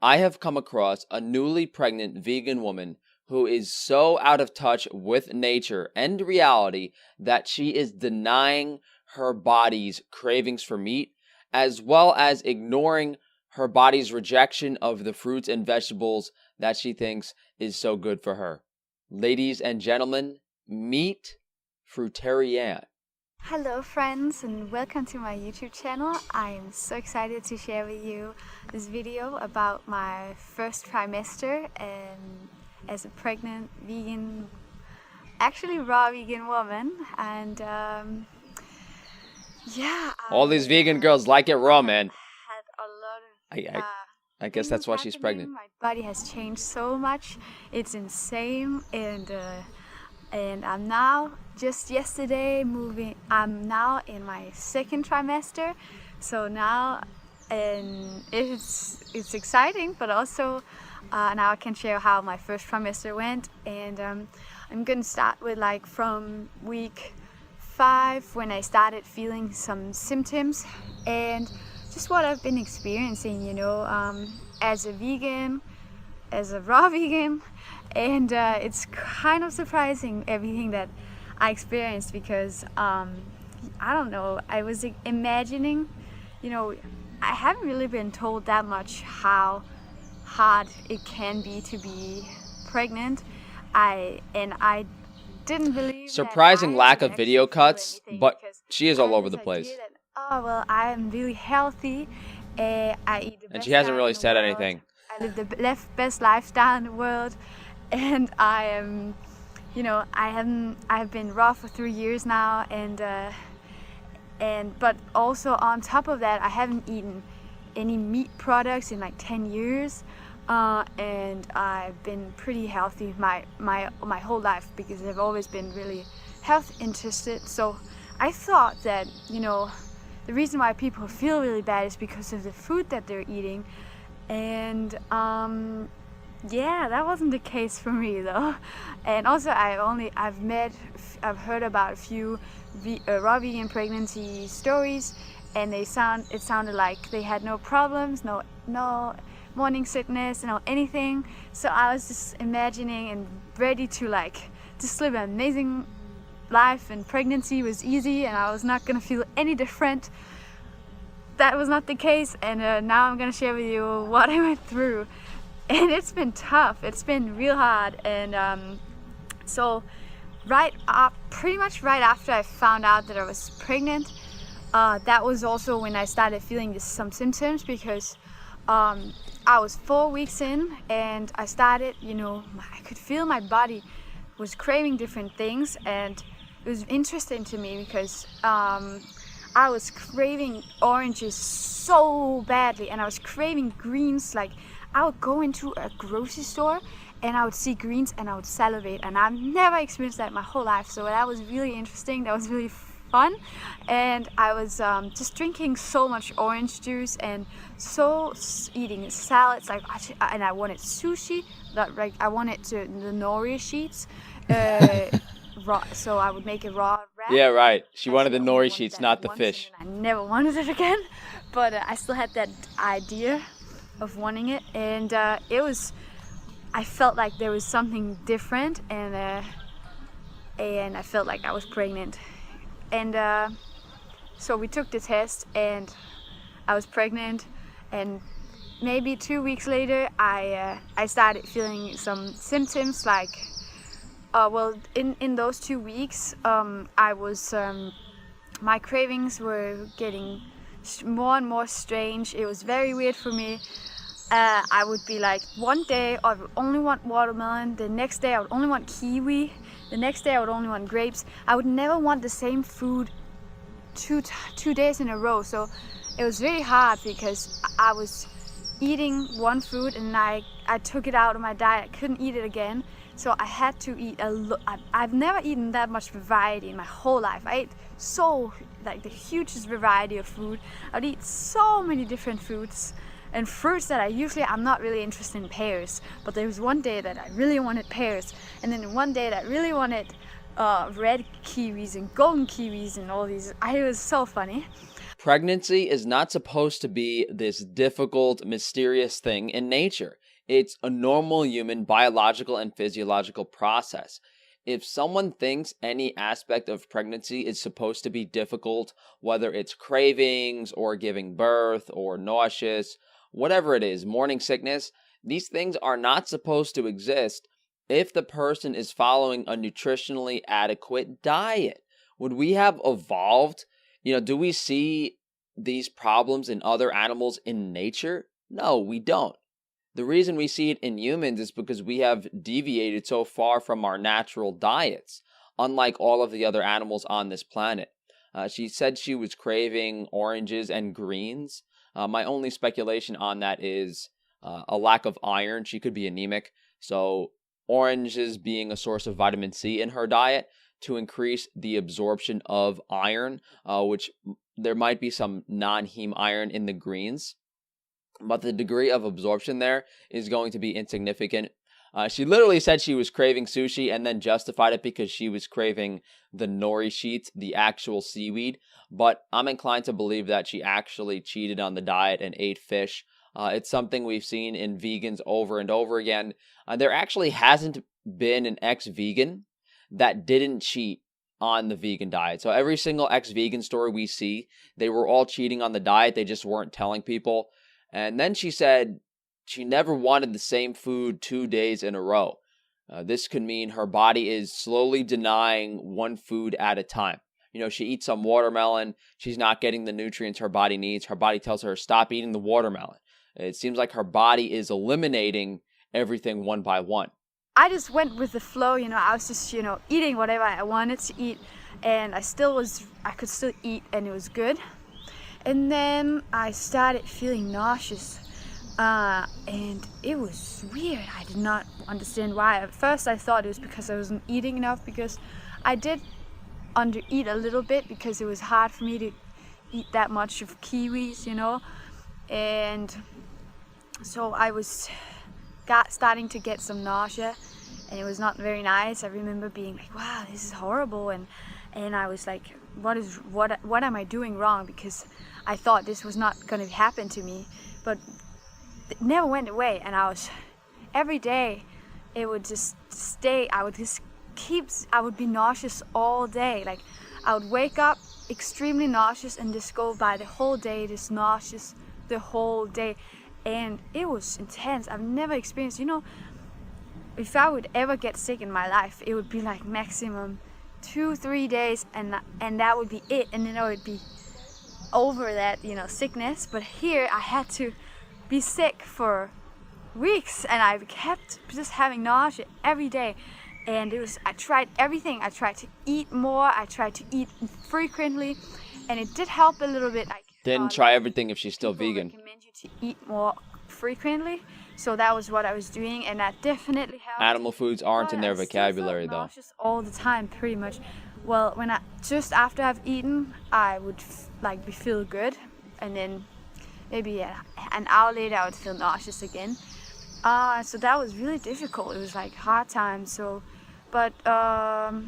I have come across a newly pregnant vegan woman who is so out of touch with nature and reality that she is denying her body's cravings for meat, as well as ignoring her body's rejection of the fruits and vegetables that she thinks is so good for her. Ladies and gentlemen, meet Fruitarian. Hello friends and welcome to my YouTube channel. I am so excited to share with you this video about my first trimester and as a pregnant vegan, actually raw vegan woman. And yeah, All these vegan girls like it raw, man. had a lot of I guess that's why she's pregnant. My body has changed so much. It's insane. And I'm now, just yesterday, I'm now in my second trimester. So now, and it's exciting, but also now I can share how my first trimester went. And I'm gonna start with like from week 5 when I started feeling some symptoms and just what I've been experiencing, as a vegan, as a raw vegan. And it's kind of surprising everything that I experienced because I don't know, I was imagining, I haven't really been told that much how hard it can be to be pregnant. I didn't believe Surprising that lack I of could video actually feel cuts, anything but because she is I all had over this the place. idea that, oh well, I am really healthy, I eat the And best she hasn't diet really in the said world, anything. I live the best lifestyle in the world, and I am, I've been raw for 3 years now, but also on top of that, I haven't eaten any meat products in like 10 years, and I've been pretty healthy my whole life because I've always been really health interested. So I thought that the reason why people feel really bad is because of the food that they're eating, and yeah, that wasn't the case for me though. And also I've heard about a few raw vegan pregnancy stories, and it sounded like they had no problems, no morning sickness, anything. So I was just imagining and ready to just live an amazing life, and pregnancy was easy and I was not gonna feel any different. That was not the case, and now I'm gonna share with you what I went through. And it's been tough, it's been real hard. And so pretty much right after I found out that I was pregnant, that was also when I started feeling some symptoms, because I was 4 weeks in and I started, I could feel my body was craving different things. And it was interesting to me because I was craving oranges so badly, and I was craving greens. Like, I would go into a grocery store and I would see greens and I would salivate, and I've never experienced that my whole life. So that was really interesting, that was really fun. And I was just drinking so much orange juice and eating salads, and I wanted sushi, I wanted the nori sheets, raw, so I would make a raw wrap. Yeah, right. She wanted the Actually, I nori only sheets, wanted not that the once, fish. and then I never wanted it again. But I still had that idea of wanting it, and I felt like there was something different, and I felt like I was pregnant. And so we took the test and I was pregnant, and maybe 2 weeks later I started feeling some symptoms like, in those 2 weeks I was my cravings were getting more and more strange. It was very weird for me. I would be like, one day I would only want watermelon, the next day I would only want kiwi, the next day I would only want grapes. I would never want the same food two days in a row. So it was very hard because I was eating one food and I took it out of my diet. I couldn't eat it again. So I had to eat I've never eaten that much variety in my whole life. I ate the hugest variety of food. I'd eat so many different foods and fruits that I'm not really interested in pears, but there was one day that I really wanted pears, and then one day that I really wanted red kiwis and golden kiwis and all these. It was so funny. Pregnancy is not supposed to be this difficult, mysterious thing in nature. It's a normal human biological and physiological process. If someone thinks any aspect of pregnancy is supposed to be difficult, whether it's cravings or giving birth or nauseous, whatever it is, morning sickness, these things are not supposed to exist if the person is following a nutritionally adequate diet. Would we have evolved? Do we see these problems in other animals in nature? No, we don't. The reason we see it in humans is because we have deviated so far from our natural diets, unlike all of the other animals on this planet. She said she was craving oranges and greens. My only speculation on that is a lack of iron. She could be anemic. So oranges being a source of vitamin C in her diet to increase the absorption of iron, which there might be some non-heme iron in the greens, but the degree of absorption there is going to be insignificant. She literally said she was craving sushi and then justified it because she was craving the nori sheets, the actual seaweed. But I'm inclined to believe that she actually cheated on the diet and ate fish. It's something we've seen in vegans over and over again. There actually hasn't been an ex-vegan that didn't cheat on the vegan diet. So every single ex-vegan story we see, they were all cheating on the diet. They just weren't telling people. And then she said she never wanted the same food 2 days in a row. This could mean her body is slowly denying one food at a time. She eats some watermelon. She's not getting the nutrients her body needs. Her body tells her, stop eating the watermelon. It seems like her body is eliminating everything one by one. I just went with the flow, I was just, eating whatever I wanted to eat, and I could still eat, and it was good. And then I started feeling nauseous, and it was weird. I did not understand why. At first I thought it was because I wasn't eating enough, because I did undereat a little bit because it was hard for me to eat that much of kiwis, and so I was starting to get some nausea, and it was not very nice. I remember being like, wow, this is horrible, and I was like, what am I doing wrong? Because I thought this was not going to happen to me, but it never went away. And every day it would just stay. I would be nauseous all day. Like, I would wake up extremely nauseous and just go by the whole day, just nauseous the whole day. And it was intense. I've never experienced, if I would ever get sick in my life, it would be like maximum 2-3 days, and that would be it, and then I would be over that sickness. But here I had to be sick for weeks, and I kept just having nausea every day. And I tried everything. I tried to eat more, I tried to eat frequently, and it did help a little bit. Didn't try everything if she's still vegan. Recommend you to eat more frequently, so that was what I was doing, and that definitely helped. Animal foods aren't in their vocabulary, though. Nauseous all the time, pretty much. Well, just after I've eaten, I would feel good, and then maybe an hour later I would feel nauseous again. So that was really difficult. It was like hard time. So, but so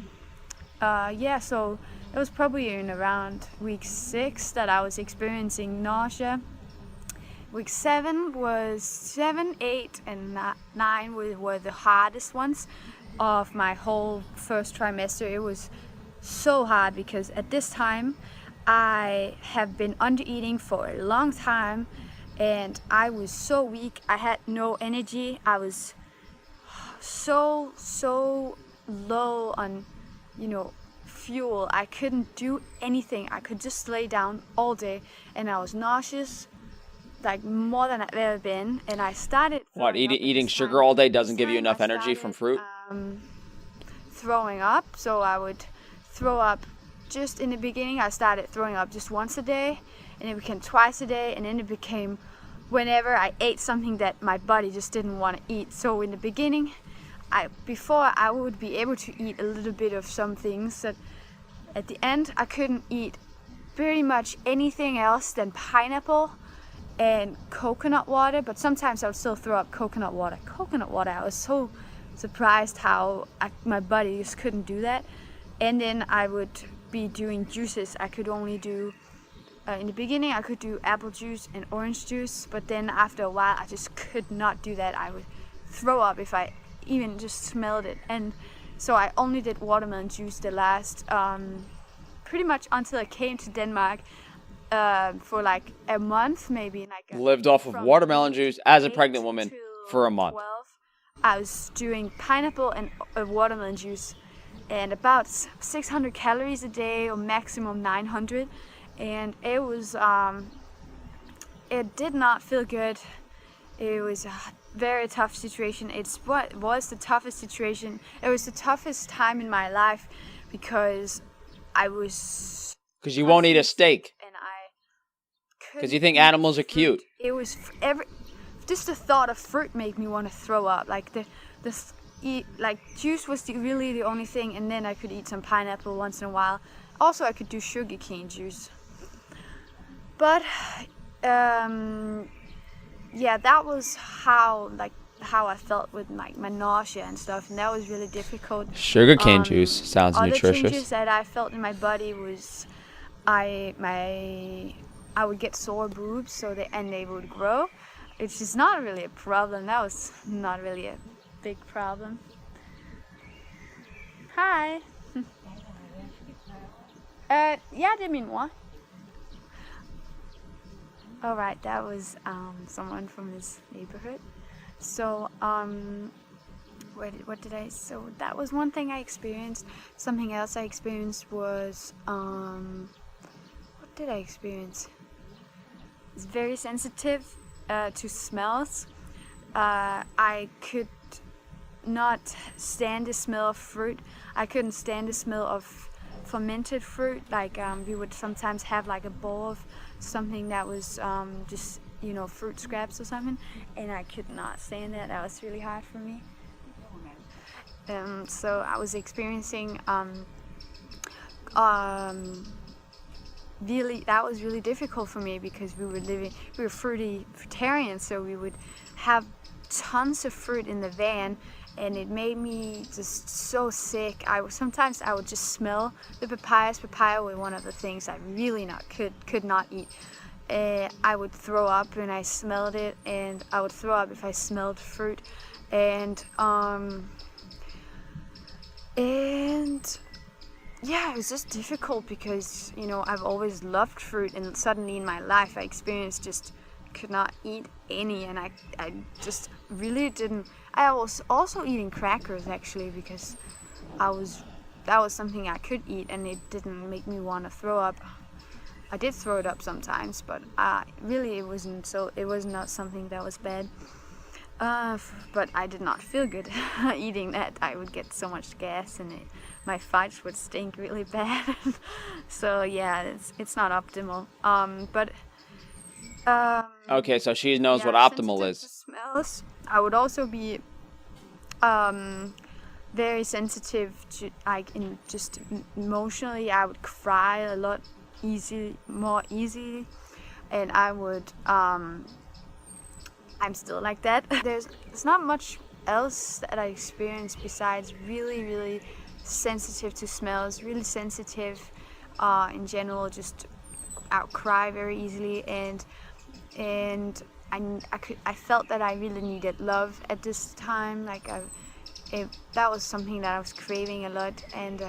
it was probably in around week 6 that I was experiencing nausea. Week 7, 8, and 9 were the hardest ones of my whole first trimester. It was so hard because at this time I have been under-eating for a long time, and I was so weak. I had no energy. I was so low on, fuel. I couldn't do anything. I could just lay down all day, and I was nauseous, like more than I've ever been. And I started eating sugar all day doesn't give you enough energy from fruit? Throwing up. So I would throw up. Just in the beginning I started throwing up just once a day, and it became twice a day, and then it became whenever I ate something that my body just didn't want to eat. So in the beginning, before I would be able to eat a little bit of some things, that at the end I couldn't eat pretty much anything else than pineapple and coconut water. But sometimes I would still throw up coconut water. I was so surprised how my body just couldn't do that. And then I would be doing juices. I could only do in the beginning I could do apple juice and orange juice, but then after a while I just could not do that. I would throw up if I even just smelled it. And so I only did watermelon juice the last pretty much until I came to Denmark for like a month maybe. Lived off of watermelon juice as a pregnant woman for a month. 12, I was doing pineapple and watermelon juice, and about 600 calories a day, or maximum 900. And it was, it did not feel good. It was a very tough situation. It's what was the toughest situation. It was the toughest time in my life because I was. Because you won't eat a steak. And I. Because you think animals are cute. It was just the thought of fruit made me want to throw up. Like juice was really the only thing, and then I could eat some pineapple once in a while. Also, I could do sugarcane juice. But yeah, that was how I felt with my nausea and stuff, and that was really difficult. Sugarcane juice sounds other nutritious. Changes that I felt in my body was I would get sore boobs, and they would grow. It's just not really a problem. That was not really a big problem. Hi. Ja, det er min mor. All right, that was someone from this neighborhood. So, so that was one thing I experienced. Something else I experienced was, what did I experience? It's very sensitive to smells. I could not stand the smell of fruit. I couldn't stand the smell of fermented fruit. Like we would sometimes have like a bowl of something that was just fruit scraps or something, and I could not stand that. That was really hard for me. So I was experiencing that was really difficult for me because we were fruitarians, so we would have tons of fruit in the van, and it made me just so sick. Sometimes I would just smell the papayas. Papaya were one of the things I really could not eat. I would throw up when I smelled it, and I would throw up if I smelled fruit, and yeah, it was just difficult because I've always loved fruit, and suddenly in my life I experienced just could not eat any, and I just really didn't. I was also eating crackers actually because that was something I could eat, and it didn't make me want to throw up. I did throw it up sometimes, but really it was not something that was bad. But I did not feel good eating that. I would get so much gas, and my farts would stink really bad. So yeah, it's not optimal. Okay, so she knows what optimal is. Smells. I would also be very sensitive to, just emotionally. I would cry a lot more easily, and I would I'm still like that. There's not much else that I experienced besides really, really sensitive to smells, really sensitive in general. Just I would cry very easily, and I felt that I really needed love at this time. That was something that I was craving a lot. And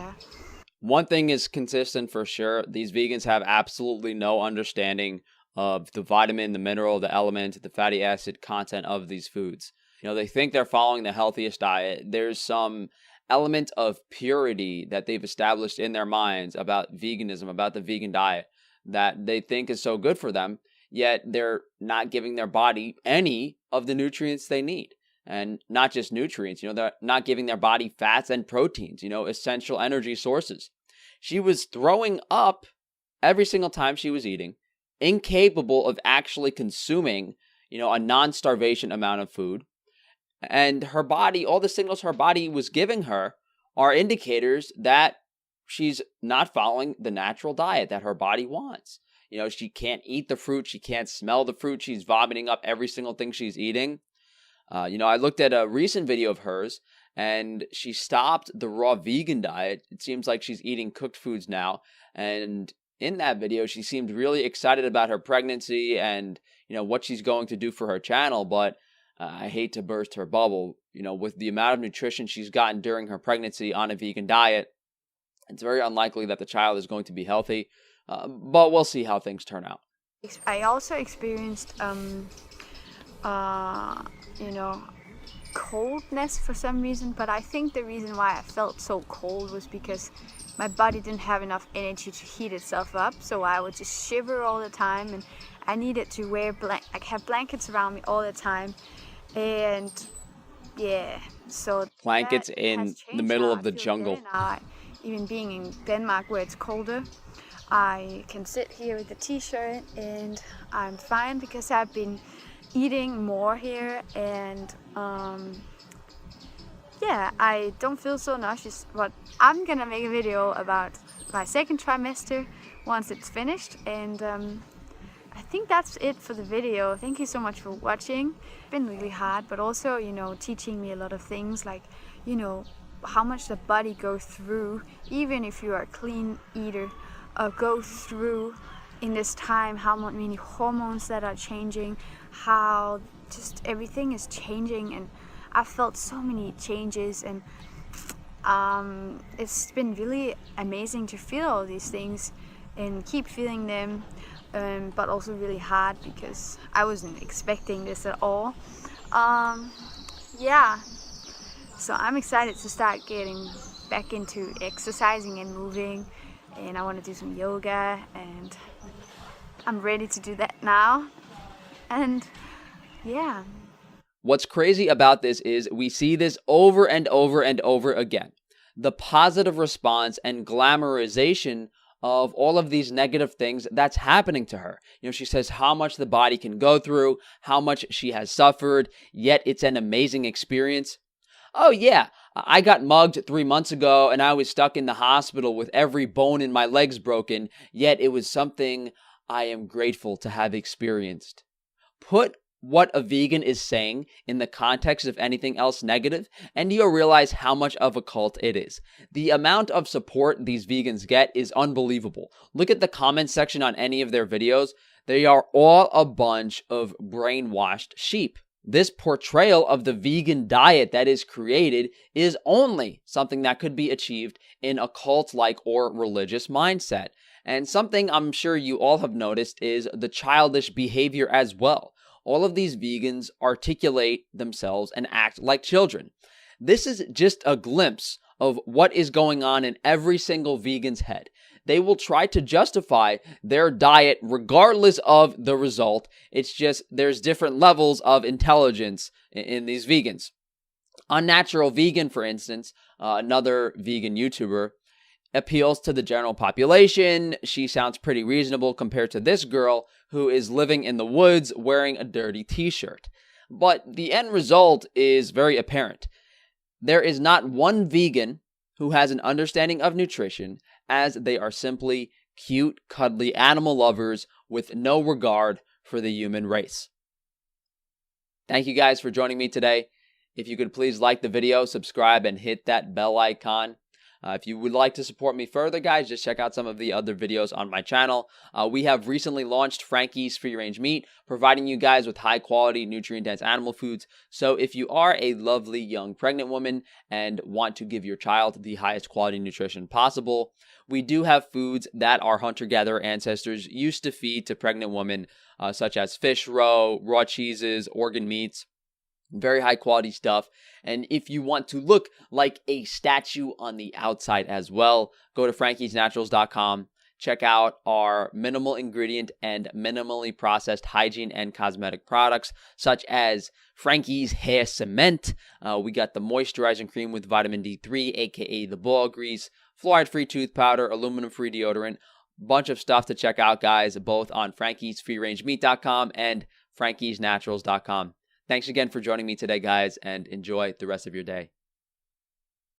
one thing is consistent for sure: these vegans have absolutely no understanding of the vitamin, the mineral, the element, the fatty acid content of these foods. They think they're following the healthiest diet. There's some element of purity that they've established in their minds about veganism, about the vegan diet, that they think is so good for them, yet they're not giving their body any of the nutrients they need. And not just nutrients, they're not giving their body fats and proteins, essential energy sources. She was throwing up every single time she was eating, incapable of actually consuming, a non-starvation amount of food. And her body, all the signals her body was giving her are indicators that she's not following the natural diet that her body wants. She can't eat the fruit. She can't smell the fruit. She's vomiting up every single thing she's eating. I looked at a recent video of hers, and she stopped the raw vegan diet. It seems like she's eating cooked foods now. And in that video, she seemed really excited about her pregnancy and, what she's going to do for her channel. But I hate to burst her bubble. With the amount of nutrition she's gotten during her pregnancy on a vegan diet, it's very unlikely that the child is going to be healthy. But we'll see how things turn out. I also experienced, coldness for some reason, but I think the reason why I felt so cold was because my body didn't have enough energy to heat itself up, so I would just shiver all the time, and I needed to wear have blankets around me all the time, and yeah, so blankets in the middle of the jungle. Even being in Denmark where it's colder, I can sit here with a t-shirt and I'm fine because I've been eating more here, and I don't feel so nauseous. But I'm gonna make a video about my second trimester once it's finished, and I think that's it for the video. Thank you so much for watching. It's been really hard, but also, teaching me a lot of things, like, how much the body goes through, even if you are a clean eater, go through in this time, how many hormones that are changing, how just everything is changing, and I felt so many changes, and it's been really amazing to feel all these things and keep feeling them, but also really hard because I wasn't expecting this at all. So I'm excited to start getting back into exercising and moving, and I want to do some yoga, and I'm ready to do that now. And yeah. What's crazy about this is we see this over and over and over again. The positive response and glamorization of all of these negative things that's happening to her. She says how much the body can go through, how much she has suffered, yet it's an amazing experience. Oh yeah, I got mugged 3 months ago and I was stuck in the hospital with every bone in my legs broken, yet it was something I am grateful to have experienced. Put what a vegan is saying in the context of anything else negative, and you'll realize how much of a cult it is. The amount of support these vegans get is unbelievable. Look at the comment section on any of their videos. They are all a bunch of brainwashed sheep. This portrayal of the vegan diet that is created is only something that could be achieved in a cult-like or religious mindset. And something I'm sure you all have noticed is the childish behavior as well. All of these vegans articulate themselves and act like children. This is just a glimpse of what is going on in every single vegan's head. They will try to justify their diet regardless of the result. It's just there's different levels of intelligence in these vegans. Unnatural Vegan, for instance, another vegan YouTuber, appeals to the general population. She sounds pretty reasonable compared to this girl who is living in the woods wearing a dirty t-shirt. But the end result is very apparent. There is not one vegan who has an understanding of nutrition, as they are simply cute, cuddly animal lovers with no regard for the human race. Thank you guys for joining me today. If you could please like the video, subscribe, and hit that bell icon. If you would like to support me further, guys, just check out some of the other videos on my channel. We have recently launched Frankie's Free Range Meat, providing you guys with high quality, nutrient-dense animal foods. So if you are a lovely young pregnant woman and want to give your child the highest quality nutrition possible, we do have foods that our hunter-gatherer ancestors used to feed to pregnant women, such as fish roe, raw cheeses, organ meats. Very high quality stuff. And if you want to look like a statue on the outside as well, go to frankiesnaturals.com. Check out our minimal ingredient and minimally processed hygiene and cosmetic products, such as Frankie's Hair Cement. We got the moisturizing cream with vitamin D3, aka the ball grease, fluoride-free tooth powder, aluminum-free deodorant. Bunch of stuff to check out, guys, both on frankiesfreerangemeat.com and frankiesnaturals.com. Thanks again for joining me today, guys, and enjoy the rest of your day.